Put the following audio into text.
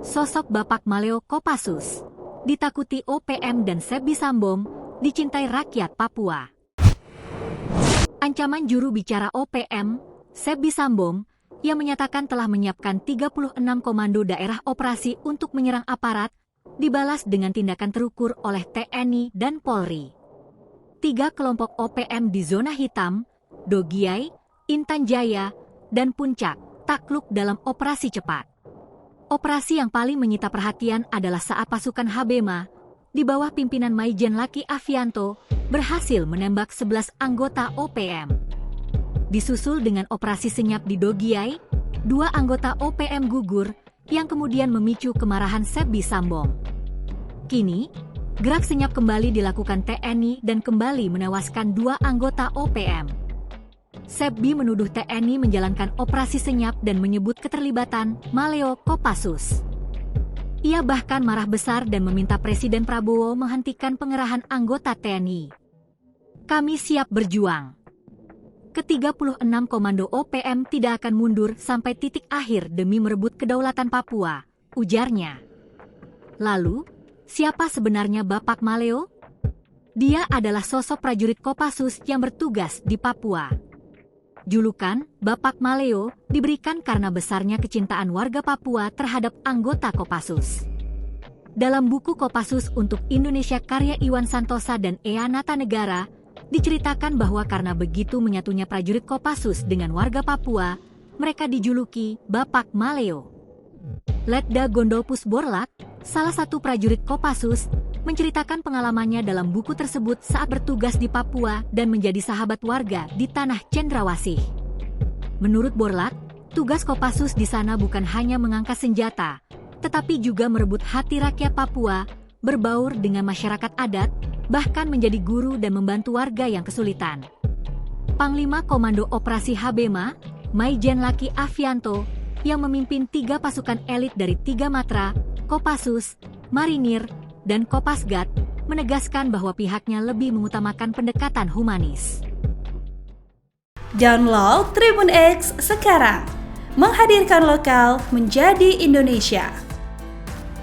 Sosok Bapak Maleo Kopassus, ditakuti OPM dan Sebbi Sambom, dicintai rakyat Papua. Ancaman juru bicara OPM, Sebbi Sambom, yang menyatakan telah menyiapkan 36 komando daerah operasi untuk menyerang aparat, dibalas dengan tindakan terukur oleh TNI dan Polri. 3 kelompok OPM di zona hitam, Dogiai, Intan Jaya, dan Puncak, takluk dalam operasi cepat. Operasi yang paling menyita perhatian adalah saat pasukan Habema, di bawah pimpinan Maijen Laki Afianto, berhasil menembak 11 anggota OPM. Disusul dengan operasi senyap di Dogiai, 2 anggota OPM gugur, yang kemudian memicu kemarahan Sebbi Sambom. Kini, gerak senyap kembali dilakukan TNI dan kembali menewaskan 2 anggota OPM. Sebbi menuduh TNI menjalankan operasi senyap dan menyebut keterlibatan Maleo Kopassus. Ia bahkan marah besar dan meminta Presiden Prabowo menghentikan pengerahan anggota TNI. Kami siap berjuang. Ke-36 komando OPM tidak akan mundur sampai titik akhir demi merebut kedaulatan Papua, ujarnya. Lalu, siapa sebenarnya Bapak Maleo? Dia adalah sosok prajurit Kopassus yang bertugas di Papua. Julukan Bapak Maleo diberikan karena besarnya kecintaan warga Papua terhadap anggota Kopassus. Dalam buku Kopassus untuk Indonesia karya Iwan Santosa dan Ea Natanegara, diceritakan bahwa karena begitu menyatunya prajurit Kopassus dengan warga Papua, mereka dijuluki Bapak Maleo. Letda Gondolpus Borlak, salah satu prajurit Kopassus, menceritakan pengalamannya dalam buku tersebut saat bertugas di Papua dan menjadi sahabat warga di tanah Cendrawasih. Menurut Borlak, tugas Kopassus di sana bukan hanya mengangkat senjata, tetapi juga merebut hati rakyat Papua, berbaur dengan masyarakat adat, bahkan menjadi guru dan membantu warga yang kesulitan. Panglima Komando Operasi Habema, Maijen Laki Afianto, yang memimpin 3 pasukan elit dari 3 matra, Kopassus, Marinir, dan Kopasgat, menegaskan bahwa pihaknya lebih mengutamakan pendekatan humanis. Download Tribun X sekarang, menghadirkan lokal menjadi Indonesia.